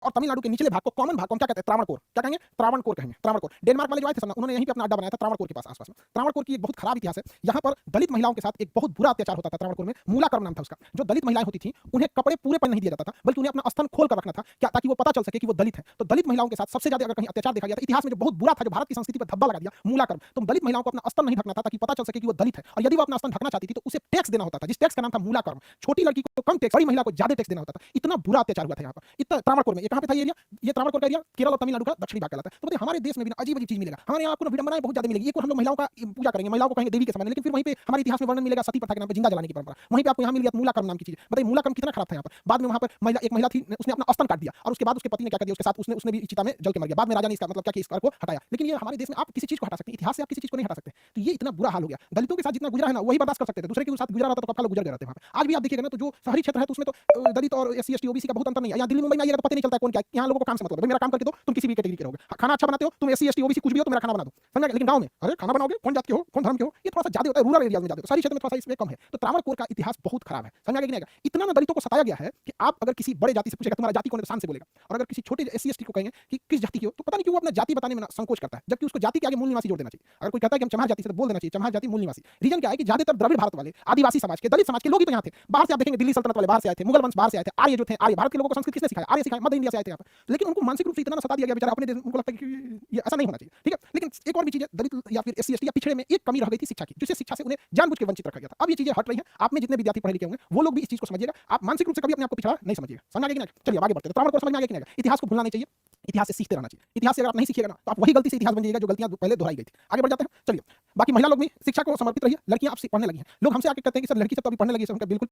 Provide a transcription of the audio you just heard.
और तमिलनाडु के निचले भाग को, कॉमन भाग को हम क्या कहते हैं? त्रावणकोर। क्या कहेंगे? त्रावणकोर कहेंगे, त्रावणकोर। डेनमार्क वाले जो आए थे सब ना, उन्होंने यहीं पे अपना अड्डा बनाया था त्रावणकोर के पास, आसपास में। त्रावणकोर की एक बहुत खराब इतिहास है। यहाँ पर दलित महिलाओं के साथ एक बहुत बुरा अत्याचार होता था त्रावणकोर में। मूलाकर्म नाम था उसका। जो दलित महिलाएं होती थी, उन्हें कपड़े पूरे पहन नहीं दिया जाता था, बल्कि उन्हें अपना स्तन खोल कर रखना था, क्या, ताकि वो पता चल सके कि वो दलित है। तो दलित महिलाओं के साथ सबसे ज्यादा अगर कहीं अत्याचार देखा गया था इतिहास में, जो बहुत बुरा था, जो भारत की संस्कृति पर धब्बा लगा दिया, मूलाकर्म। तो दलित महिलाओं को अपना स्तन नहीं ढकना था, ताकि पता चल सके कि वो दलित है। और यदि वो अपना स्तन ढकना चाहती थी तो उसे टैक्स देना होता था, जिस टैक्स का नाम था मूलाकर्म। छोटी लड़की को कम टैक्स, बड़ी महिला को ज्यादा टैक्स देना होता था। इतना बुरा अत्याचार हुआ था यहाँ पर। इतना त्रावणकोर में। ये कहां पे था ये एरिया? ये त्रावणकोर का एरिया केरल और तमिलनाडु का दक्षिणी भाग कहलाता है। तो बताइए हमारे देश में भी अजीब अजीब चीज मिलेगा। हमारे यहाँ आपको विडंबनाएं बहुत ज्यादा मिलेगी। एक और हम लोग महिलाओं का पूजा करेंगे, महिलाओं को कहेंगे देवी के समान, लेकिन फिर वहीं पे हमारे इतिहास में वर्णन मिलेगा सती प्रथा के नाम पे, जिंदा जलाने की परंपरा। वहीं पे आपको यहाँ मिल गया मूलाकर्म नाम की चीज। बताइए मूलाकर्म कितना खराब था यहाँ पर। बाद में वहां पर महिला, एक महिला थी, उसने अपना स्तन काट दिया और उसके बाद उसके पति ने क्या कर दिया उसके साथ, उसने भी चिता में जल के मर गया। बाद में राजा ने इसका मतलब क्या कि इसको हटाया। लेकिन ये हमारे देश में आप किसी चीज को हटा सकते हैं, इतिहास से आप किसी चीज को नहीं हटा सकते। तो ये इतना बुरा हाल हो गया। दलितों के साथ जितना गुजरा है ना, वही बर्दाश्त कर सकते थे। दूसरे के साथ गुजरा रहता तो कब लोग गुजर गए रहते वहां पे। आज भी आप देखिएगा ना, तो जो शहरी क्षेत्र है तो उसमें तो दलित और एससी एसटी ओबीसी का बहुत अंतर नहीं है। यहाँ दिल्ली मुंबई में आइएगा तो पता नहीं चलता कौन क्या है। यहाँ लोगों को काम से मतलब है, मेरा काम करके दो, तुम किसी भी कैटेगरी के रहोगे। खाना अच्छा बनाते हो, तुम एससी एसटी ओबीसी कुछ भी हो, तो मेरा खाना बना दो, समझ गए। लेकिन गांव में अरे खाना बनाओगे, कौन जात के हो, कौन धर्म के हो, ये थोड़ा सा ज्यादा होता है। रूरल एरिया में ज्यादा, शहरी क्षेत्र में थोड़ा सा इसमें कम है। तो त्रावणकोर का इतिहास बहुत खराब है, समझ गए कि नहीं? इतना ना दलितों को सताया गया है कि आप अगर किसी बड़े जाति से पूछेगा तुम्हारा जाति कौन है, शान से बोलेगा। और अगर किसी छोटे एससी एसटी को कहेंगे कि किस जाति के हो, तो पता नहीं क्यों वो अपना जाति बताने में संकोच करता है, जबकि उसको जाति के आगे मूल निवासी जोड़ देना चाहिए। अगर कोई कहता है कि हम चमार जाति से, तो बोल देना चाहिए चमार जाति मूल निवासी। रीजन क्या है कि ज्यादातर द्रविड़ भारत वाले, आदिवासी समाज के, दलित समाज के लोग ही तो यहाँ थे। बाहर से आप देखेंगे दिल्ली सल्तनत वाले बाहर से आए थे, मुगल वंश बाहर से आए थे, आर्य जो थे, आर्य भारत के लोगों को संस्कृत किसने सिखाया? आर्य सिखाया, मध्य इंडिया से आए थे यहाँ पर। लेकिन उनको मानसिक रूप से इतना सता दिया गया बेचारा अपने देश, उनको लगता है कि ये ऐसा नहीं होना चाहिए, ठीक है। लेकिन एक और भी चीज है, दलित या फिर एससी एसटी या पिछड़े में एक कमी रह गई थी शिक्षा की, जिससे शिक्षा से उन्हें जानबूझ के वंचित रखा गया था। अब ये चीजें हट रही हैं। आप में जितने विद्यार्थी पढ़े लिखे होंगे वो लोग भी इस चीज को समझिएगा। आप मानसिक रूप से कभी अपने आप को पिछड़ा नहीं समझिएगा, समझ आगे कि नहीं? चलिए आगे बढ़ते हैं। त्रावणकोर समझ में आगे कि नहीं? इतिहास को भूलना नहीं चाहिए, इतिहास से सीखते रहना चाहिए। इतिहास से अगर आप नहीं सीखिएगा ना, तो आप वही गलती से इतिहास बन जाइएगा जो गलतियां पहले दोहराई गई थी। आगे बढ़ जाते हैं, चलिए। बाकी महिला लोग भी शिक्षा को समर्पित रहिए। लड़कियां आपसे पढ़ने लगी हैं, लोग हमसे आके कहते हैं कि सर लड़की सब तो अभी पढ़ने लगी है, बिल्कुल